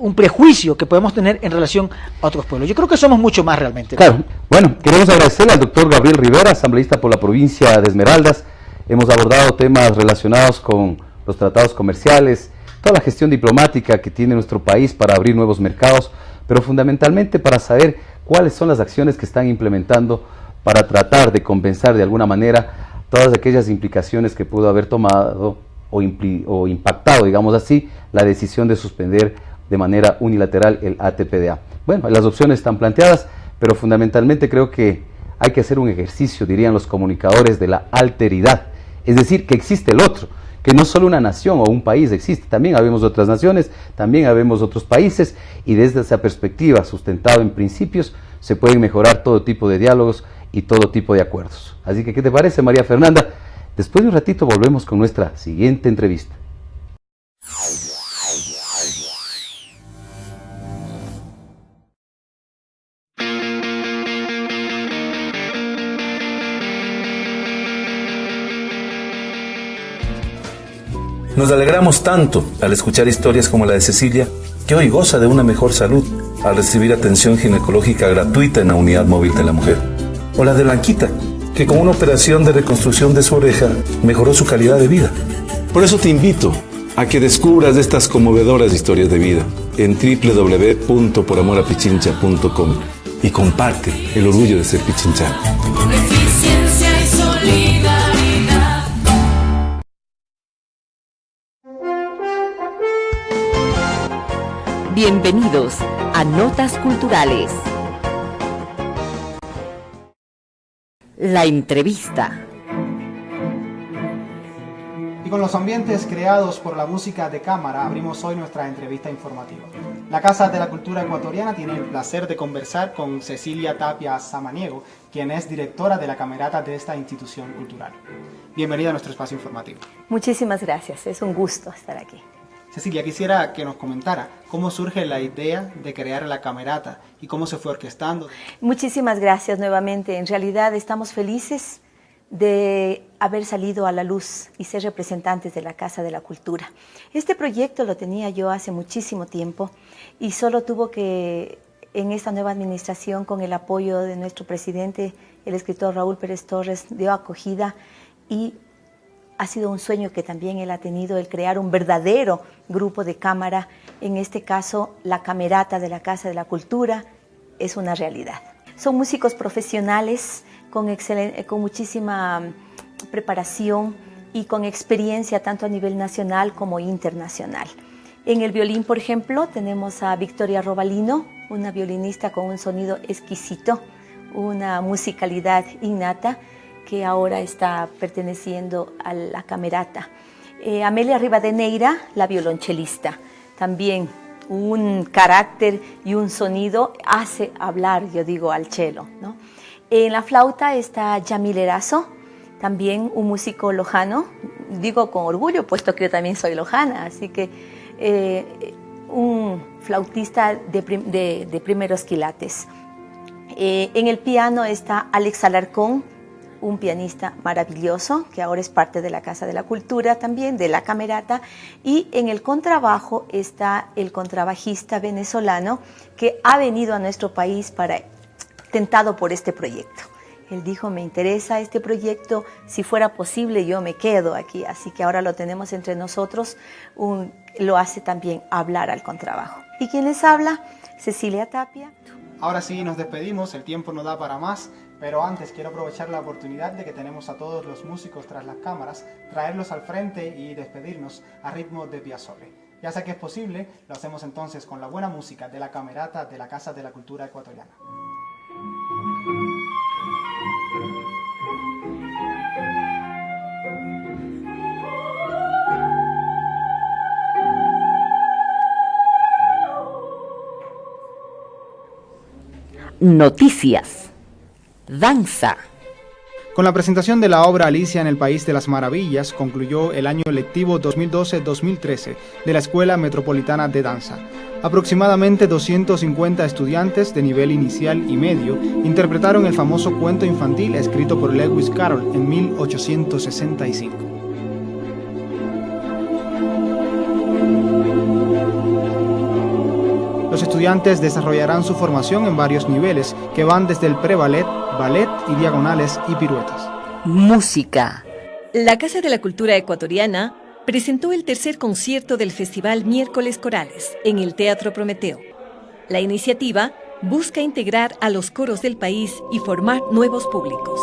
un prejuicio que podemos tener en relación a otros pueblos. Yo creo que somos mucho más realmente. Claro. Bueno, queremos agradecerle al doctor Gabriel Rivera, asambleísta por la provincia de Esmeraldas. Hemos abordado temas relacionados con los tratados comerciales, toda la gestión diplomática que tiene nuestro país para abrir nuevos mercados, pero fundamentalmente para saber cuáles son las acciones que están implementando para tratar de compensar de alguna manera todas aquellas implicaciones que pudo haber tomado o impactado, digamos así, la decisión de suspender de manera unilateral el ATPDA. Bueno, las opciones están planteadas, pero fundamentalmente creo que hay que hacer un ejercicio, dirían los comunicadores, de la alteridad. Es decir, que existe el otro, que no solo una nación o un país existe, también habemos otras naciones, también habemos otros países, y desde esa perspectiva, sustentado en principios, se pueden mejorar todo tipo de diálogos y todo tipo de acuerdos. Así que, ¿qué te parece, María Fernanda? Después de un ratito volvemos con nuestra siguiente entrevista. Nos alegramos tanto al escuchar historias como la de Cecilia, que hoy goza de una mejor salud al recibir atención ginecológica gratuita en la Unidad Móvil de la Mujer. O la de Blanquita, que con una operación de reconstrucción de su oreja mejoró su calidad de vida. Por eso te invito a que descubras estas conmovedoras historias de vida en www.poramorapichincha.com y comparte el orgullo de ser pichinchano. Con eficiencia y solidaridad. Bienvenidos a Notas Culturales. La entrevista. Y con los ambientes creados por la música de cámara, abrimos hoy nuestra entrevista informativa. La Casa de la Cultura Ecuatoriana tiene el placer de conversar con Cecilia Tapia Samaniego, quien es directora de la camerata de esta institución cultural. Bienvenida a nuestro espacio informativo. Muchísimas gracias, es un gusto estar aquí. Cecilia, quisiera que nos comentara cómo surge la idea de crear la camerata y cómo se fue orquestando. Muchísimas gracias nuevamente. En realidad estamos felices de haber salido a la luz y ser representantes de la Casa de la Cultura. Este proyecto lo tenía yo hace muchísimo tiempo y solo tuvo que, en esta nueva administración, con el apoyo de nuestro presidente, el escritor Raúl Pérez Torres, dio acogida y ha sido un sueño que también él ha tenido, el crear un verdadero grupo de cámara. En este caso, la camerata de la Casa de la Cultura es una realidad. Son músicos profesionales con muchísima preparación y con experiencia tanto a nivel nacional como internacional. En el violín, por ejemplo, tenemos a Victoria Robalino, una violinista con un sonido exquisito, una musicalidad innata, que ahora está perteneciendo a la camerata. Amelia Rivadeneira, la violonchelista, también un carácter y un sonido hace hablar, yo digo, al cello, ¿no? En la flauta está Yamil Erazo, también un músico lojano, digo con orgullo, puesto que yo también soy lojana, así que un flautista de primeros quilates. En el piano está Alex Alarcón, un pianista maravilloso, que ahora es parte de la Casa de la Cultura también, de la camerata, y en el contrabajo está el contrabajista venezolano que ha venido a nuestro país tentado por este proyecto. Él dijo, me interesa este proyecto, si fuera posible yo me quedo aquí, así que ahora lo tenemos entre nosotros, lo hace también hablar al contrabajo. ¿Y quién les habla? Cecilia Tapia. Ahora sí, nos despedimos, el tiempo no da para más. Pero antes quiero aprovechar la oportunidad de que tenemos a todos los músicos tras las cámaras, traerlos al frente y despedirnos a ritmo de Piazzolla. Ya sé que es posible, lo hacemos entonces con la buena música de la camerata de la Casa de la Cultura Ecuatoriana. Noticias. Danza. Con la presentación de la obra Alicia en el País de las Maravillas, concluyó el año lectivo 2012-2013 de la Escuela Metropolitana de Danza. Aproximadamente 250 estudiantes de nivel inicial y medio interpretaron el famoso cuento infantil escrito por Lewis Carroll en 1865. Los estudiantes desarrollarán su formación en varios niveles que van desde el pre-ballet, ballet y diagonales y piruetas. Música. La Casa de la Cultura Ecuatoriana presentó el tercer concierto del Festival Miércoles Corales en el Teatro Prometeo. La iniciativa busca integrar a los coros del país y formar nuevos públicos.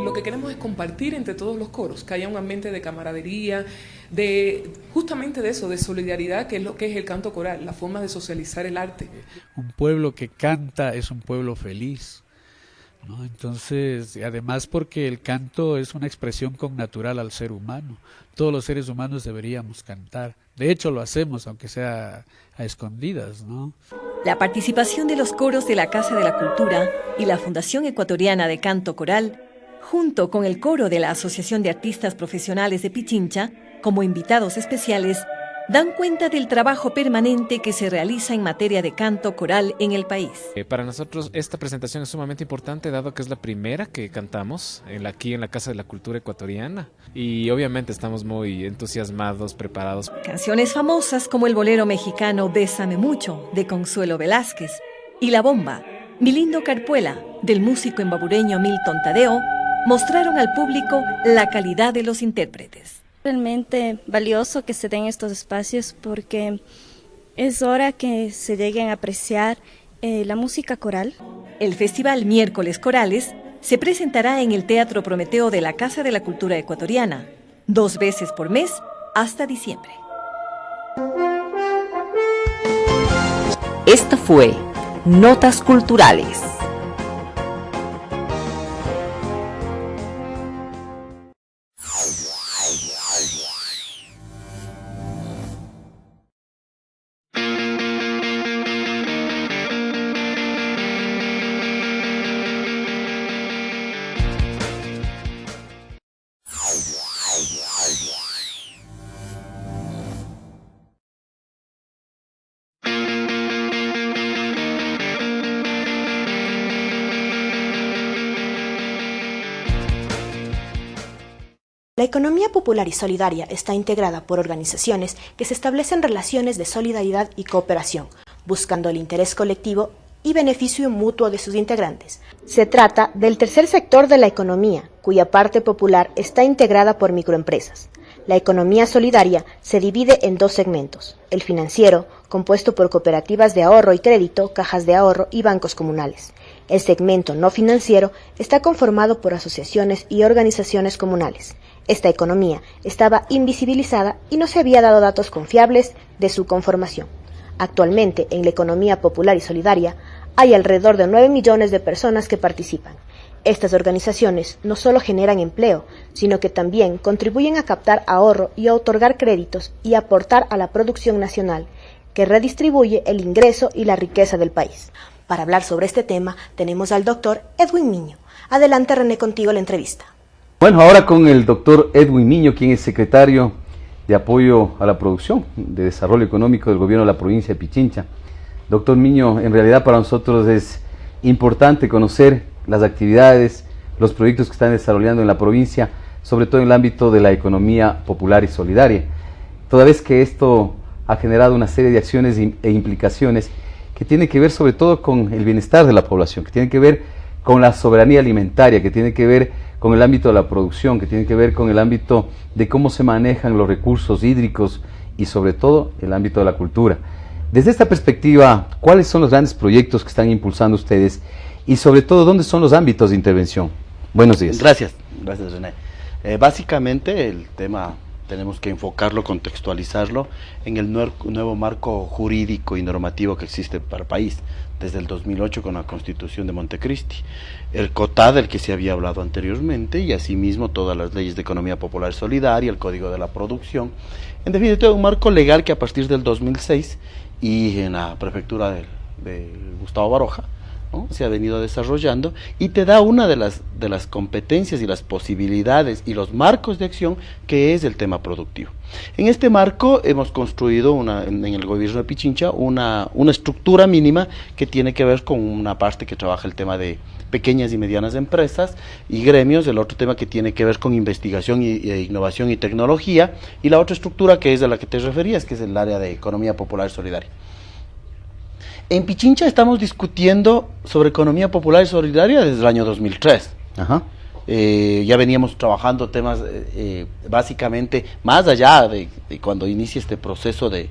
Lo que queremos es compartir entre todos los coros, que haya un ambiente de camaradería, justamente de eso, de solidaridad, que es lo que es el canto coral, la forma de socializar el arte. Un pueblo que canta es un pueblo feliz, ¿no? Entonces, además porque el canto es una expresión connatural al ser humano. Todos los seres humanos deberíamos cantar. De hecho, lo hacemos, aunque sea a escondidas, ¿no? La participación de los coros de la Casa de la Cultura y la Fundación Ecuatoriana de Canto Coral, junto con el coro de la Asociación de Artistas Profesionales de Pichincha, como invitados especiales, dan cuenta del trabajo permanente que se realiza en materia de canto coral en el país. Para nosotros esta presentación es sumamente importante, dado que es la primera que cantamos aquí en la Casa de la Cultura Ecuatoriana, y obviamente estamos muy entusiasmados, preparados. Canciones famosas como el bolero mexicano Bésame Mucho, de Consuelo Velázquez, y La Bomba, Mi Lindo Carpuela, del músico embabureño Milton Tadeo, mostraron al público la calidad de los intérpretes. Realmente valioso que se den estos espacios porque es hora que se lleguen a apreciar la música coral. El Festival Miércoles Corales se presentará en el Teatro Prometeo de la Casa de la Cultura Ecuatoriana, 2 veces por mes hasta diciembre. Esto fue Notas Culturales. La economía popular y solidaria está integrada por organizaciones que se establecen relaciones de solidaridad y cooperación, buscando el interés colectivo y beneficio mutuo de sus integrantes. Se trata del tercer sector de la economía, cuya parte popular está integrada por microempresas. La economía solidaria se divide en 2 segmentos: el financiero, compuesto por cooperativas de ahorro y crédito, cajas de ahorro y bancos comunales. El segmento no financiero está conformado por asociaciones y organizaciones comunales. Esta economía estaba invisibilizada y no se había dado datos confiables de su conformación. Actualmente, en la economía popular y solidaria, hay alrededor de 9 millones de personas que participan. Estas organizaciones no solo generan empleo, sino que también contribuyen a captar ahorro y a otorgar créditos y aportar a la producción nacional, que redistribuye el ingreso y la riqueza del país. Para hablar sobre este tema, tenemos al doctor Edwin Miño. Adelante, René, contigo la entrevista. Bueno, ahora con el doctor Edwin Miño, quien es secretario de Apoyo a la Producción de Desarrollo Económico del Gobierno de la provincia de Pichincha. Doctor Miño, en realidad para nosotros es importante conocer las actividades, los proyectos que están desarrollando en la provincia, sobre todo en el ámbito de la economía popular y solidaria, toda vez que esto ha generado una serie de acciones e implicaciones que tienen que ver sobre todo con el bienestar de la población, que tienen que ver con la soberanía alimentaria, que tienen que ver con el ámbito de la producción, que tiene que ver con el ámbito de cómo se manejan los recursos hídricos y sobre todo el ámbito de la cultura. Desde esta perspectiva, ¿cuáles son los grandes proyectos que están impulsando ustedes y sobre todo dónde son los ámbitos de intervención? Buenos días. Gracias René. Básicamente el tema tenemos que enfocarlo, contextualizarlo en el nuevo marco jurídico y normativo que existe para el país desde el 2008 con la Constitución de Montecristi, el COTAD del que se había hablado anteriormente y asimismo todas las leyes de economía popular solidaria, el Código de la Producción, en definitiva un marco legal que a partir del 2006 y en la prefectura de Gustavo Baroja, ¿no?, se ha venido desarrollando y te da una de las competencias y las posibilidades y los marcos de acción que es el tema productivo. En este marco hemos construido en el gobierno de Pichincha una estructura mínima que tiene que ver con una parte que trabaja el tema de pequeñas y medianas empresas y gremios, el otro tema que tiene que ver con investigación e innovación y tecnología, y la otra estructura que es a la que te referías, que es el área de economía popular y solidaria. En Pichincha estamos discutiendo sobre economía popular y solidaria desde el año 2003. Ajá. Ya veníamos trabajando temas básicamente más allá de cuando inicia este proceso del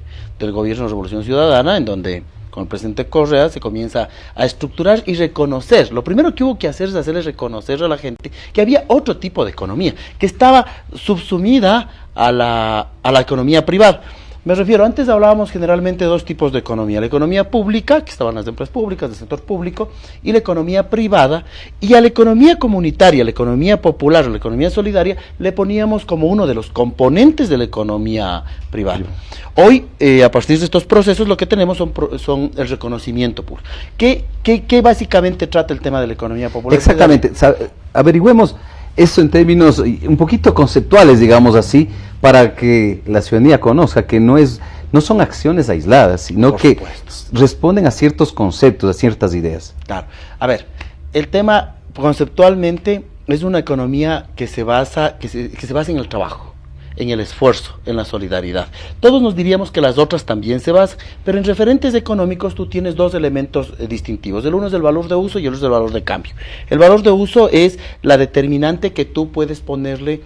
gobierno de Revolución Ciudadana, en donde con el presidente Correa se comienza a estructurar y reconocer. Lo primero que hubo que hacer es hacerles reconocer a la gente que había otro tipo de economía, que estaba subsumida a la economía privada. Me refiero, antes hablábamos generalmente de 2 tipos de economía: la economía pública, que estaban las empresas públicas del sector público, y la economía privada, y a la economía comunitaria, la economía popular, la economía solidaria, le poníamos como uno de los componentes de la economía privada. Hoy, a partir de estos procesos, lo que tenemos son el reconocimiento puro. ¿Qué básicamente trata el tema de la economía popular? Exactamente, averigüemos eso en términos un poquito conceptuales, digamos así, para que la ciudadanía conozca que no son acciones aisladas, sino que responden a ciertos conceptos, a ciertas ideas. Claro. A ver, el tema conceptualmente es una economía que se basa en el trabajo. en el esfuerzo, en la solidaridad. Todos nos diríamos que las otras también se basan, pero en referentes económicos tú tienes dos elementos distintivos. El uno es el valor de uso y el otro es el valor de cambio. El valor de uso es la determinante que tú puedes ponerle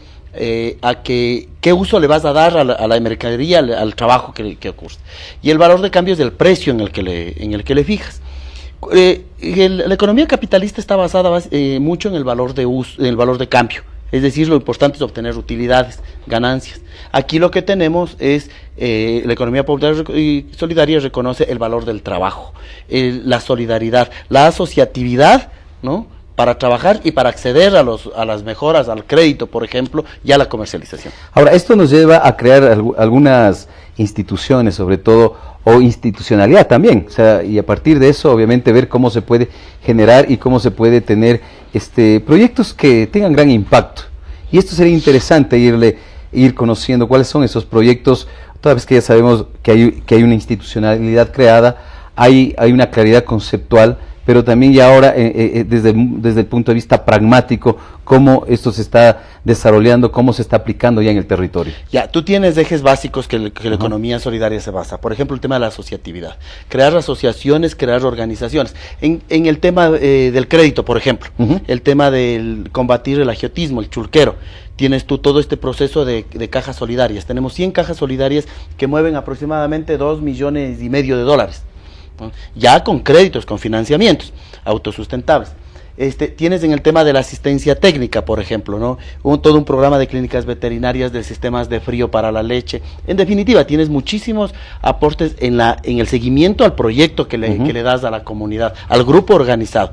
a qué uso le vas a dar a la mercadería, al trabajo que ocurre. Y el valor de cambio es el precio en el que le fijas. La economía capitalista está basada mucho en el valor de uso, en el valor de cambio. Es decir, lo importante es obtener utilidades, ganancias. Aquí lo que tenemos es, la economía popular y solidaria reconoce el valor del trabajo, la solidaridad, la asociatividad, ¿no?, para trabajar y para acceder a las mejoras, al crédito, por ejemplo, y a la comercialización. Ahora, esto nos lleva a crear algunas instituciones, sobre todo, o institucionalidad también, o sea, y a partir de eso, obviamente, ver cómo se puede generar y cómo se puede tener proyectos que tengan gran impacto. Y esto sería interesante ir conociendo cuáles son esos proyectos, toda vez que ya sabemos que hay una institucionalidad creada, hay una claridad conceptual, pero también ya ahora desde el punto de vista pragmático, cómo esto se está desarrollando, cómo se está aplicando ya en el territorio. Ya, tú tienes ejes básicos que la economía solidaria se basa. Por ejemplo, el tema de la asociatividad. Crear asociaciones, crear organizaciones. En el tema del crédito, por ejemplo, el tema del combatir el agiotismo, el chulquero. Tienes tú todo este proceso de cajas solidarias. Tenemos 100 cajas solidarias que mueven aproximadamente $2,5 millones. Ya con créditos, con financiamientos autosustentables. Tienes en el tema de la asistencia técnica, por ejemplo, ¿no? Todo un programa de clínicas veterinarias, de sistemas de frío para la leche. En definitiva, tienes muchísimos aportes en el seguimiento al proyecto que le das a la comunidad, al grupo organizado.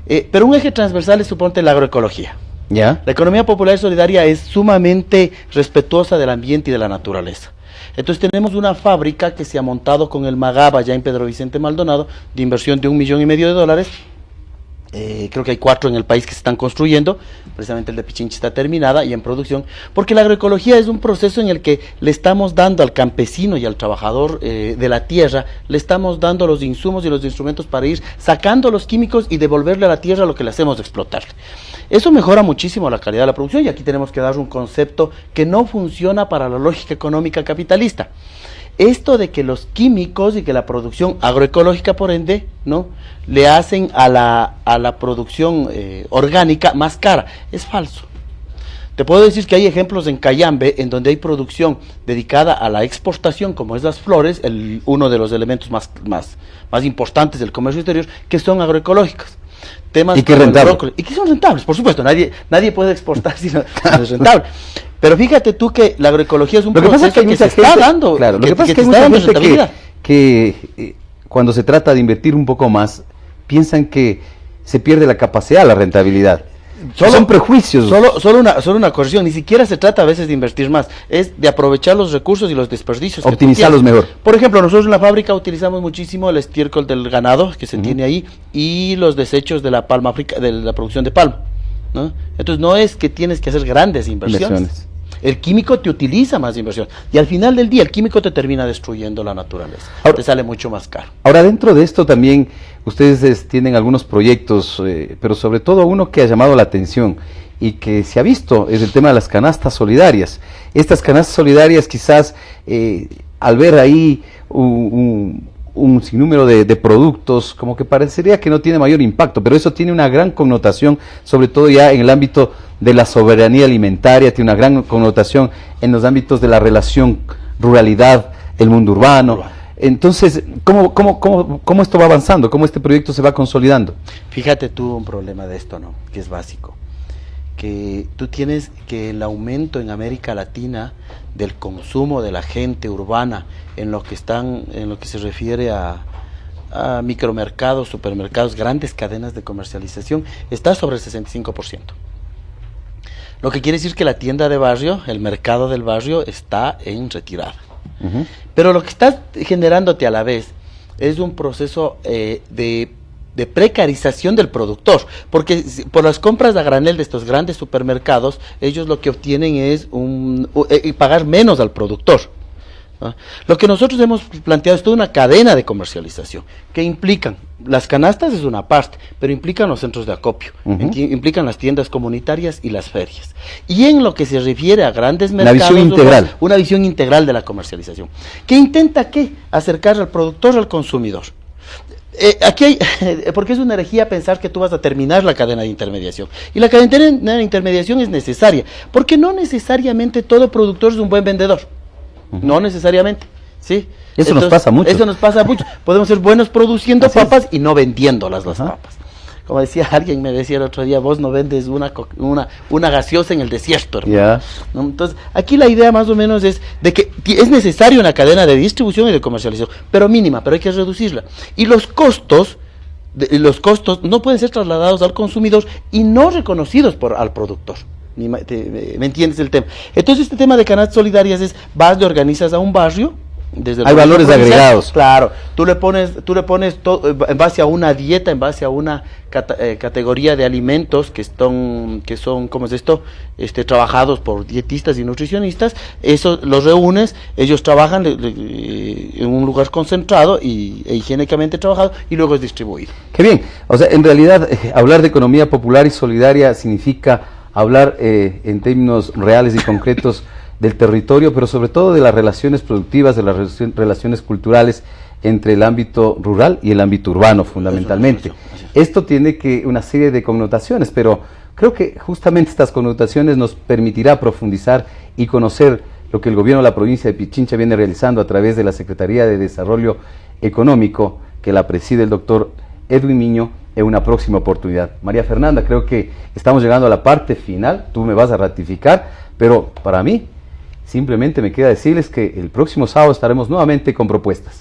Pero un eje transversal es, suponte, la agroecología. ¿Ya? La economía popular y solidaria es sumamente respetuosa del ambiente y de la naturaleza. Entonces tenemos una fábrica que se ha montado con el Magaba ya en Pedro Vicente Maldonado, de inversión de $1,5 millones. Creo que hay 4 en el país que se están construyendo, precisamente el de Pichincha está terminada y en producción, porque la agroecología es un proceso en el que le estamos dando al campesino y al trabajador de la tierra, le estamos dando los insumos y los instrumentos para ir sacando los químicos y devolverle a la tierra lo que le hacemos explotarle. Eso mejora muchísimo la calidad de la producción, y aquí tenemos que dar un concepto que no funciona para la lógica económica capitalista. Esto de que los químicos y que la producción agroecológica, por ende, ¿no?, le hacen a la producción orgánica más cara, es falso. Te puedo decir que hay ejemplos en Cayambe en donde hay producción dedicada a la exportación, como es las flores, uno de los elementos más importantes del comercio exterior, que son agroecológicas. Temas y que rentables. Y que son rentables, por supuesto, nadie puede exportar si no es rentable. Pero fíjate tú que la agroecología es un proceso que se está dando. Claro, lo que pasa es que hay mucha gente que cuando se trata de invertir un poco más, piensan que se pierde la capacidad, la rentabilidad. Son prejuicios. Solo una corrección, ni siquiera se trata a veces de invertir más, es de aprovechar los recursos y los desperdicios. Optimizarlos mejor. Por ejemplo, nosotros en la fábrica utilizamos muchísimo el estiércol del ganado que se tiene ahí y los desechos de la palma de la producción de palma, ¿no? Entonces no es que tienes que hacer grandes inversiones. El químico te utiliza más inversión y al final del día el químico te termina destruyendo la naturaleza. Ahora, te sale mucho más caro. Ahora, dentro de esto también ustedes tienen algunos proyectos, pero sobre todo uno que ha llamado la atención y que se ha visto es el tema de las canastas solidarias. Estas canastas solidarias quizás al ver ahí un sinnúmero de productos, como que parecería que no tiene mayor impacto, pero eso tiene una gran connotación, sobre todo ya en el ámbito de la soberanía alimentaria, tiene una gran connotación en los ámbitos de la relación ruralidad, el mundo urbano. Entonces, ¿cómo esto va avanzando? ¿Cómo este proyecto se va consolidando? Fíjate tú un problema de esto, ¿no?, que es básico. Que tú tienes que el aumento en América Latina del consumo de la gente urbana en lo que se refiere a micromercados, supermercados, grandes cadenas de comercialización, está sobre el 65%. Lo que quiere decir que la tienda de barrio, el mercado del barrio, está en retirada. Pero lo que está generándote a la vez es un proceso de precarización del productor, porque por las compras a granel de estos grandes supermercados, ellos lo que obtienen es pagar menos al productor, Lo que nosotros hemos planteado es toda una cadena de comercialización que implican, las canastas es una parte, pero implican los centros de acopio, implican las tiendas comunitarias y las ferias. Y en lo que se refiere a grandes mercados, una visión integral de la comercialización, que intenta ¿qué? Acercar al productor al consumidor. Aquí hay, porque es una herejía pensar que tú vas a terminar la cadena de intermediación. Y la cadena de intermediación es necesaria, porque no necesariamente todo productor es un buen vendedor. No necesariamente, ¿sí? Eso nos pasa mucho. Eso nos pasa mucho. Podemos ser buenos produciendo papas y no vendiéndolas las papas. Como decía alguien, me decía el otro día, vos no vendes una gaseosa en el desierto, hermano. ¿No? Entonces, aquí la idea más o menos es de que es necesaria una cadena de distribución y de comercialización, pero mínima, pero hay que reducirla. Y los costos no pueden ser trasladados al consumidor y no reconocidos al productor. ¿Me entiendes el tema? Entonces este tema de canastas solidarias es, vas y organizas a un barrio, hay valores agregados. Claro, tú le pones todo en base a una dieta, en base a una categoría de alimentos que son, ¿cómo es esto? Trabajados por dietistas y nutricionistas, eso los reúnes, ellos trabajan en un lugar concentrado e higiénicamente trabajado y luego es distribuido. Qué bien, o sea, en realidad hablar de economía popular y solidaria significa hablar en términos reales y concretos del territorio, pero sobre todo de las relaciones productivas, de las relaciones culturales entre el ámbito rural y el ámbito urbano, fundamentalmente. Esto tiene una serie de connotaciones, pero creo que justamente estas connotaciones nos permitirá profundizar y conocer lo que el gobierno de la provincia de Pichincha viene realizando a través de la Secretaría de Desarrollo Económico, que la preside el doctor Edwin Miño, en una próxima oportunidad. María Fernanda, creo que estamos llegando a la parte final, tú me vas a ratificar, pero para mí simplemente me queda decirles que el próximo sábado estaremos nuevamente con propuestas.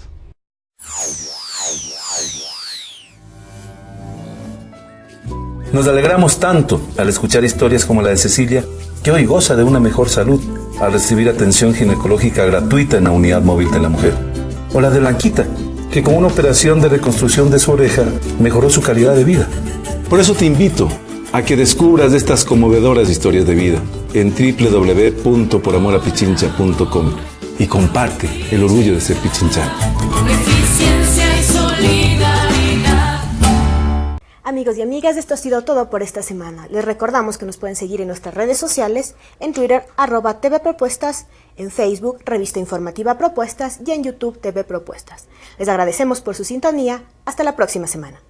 Nos alegramos tanto al escuchar historias como la de Cecilia, que hoy goza de una mejor salud al recibir atención ginecológica gratuita en la unidad móvil de la mujer. O la de Blanquita, que con una operación de reconstrucción de su oreja mejoró su calidad de vida. Por eso te invito a que descubras estas conmovedoras historias de vida en www.poramorapichincha.com y comparte el orgullo de ser pichinchano. Eficiencia y solidaridad. Amigos y amigas, esto ha sido todo por esta semana. Les recordamos que nos pueden seguir en nuestras redes sociales, en Twitter, @tvpropuestas, en Facebook, Revista Informativa Propuestas, y en YouTube, TV Propuestas. Les agradecemos por su sintonía. Hasta la próxima semana.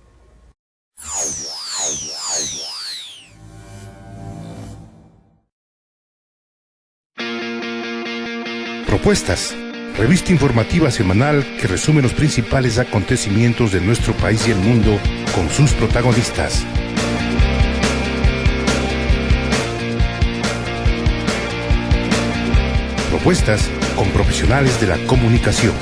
Propuestas, revista informativa semanal que resume los principales acontecimientos de nuestro país y el mundo con sus protagonistas. Propuestas con profesionales de la comunicación.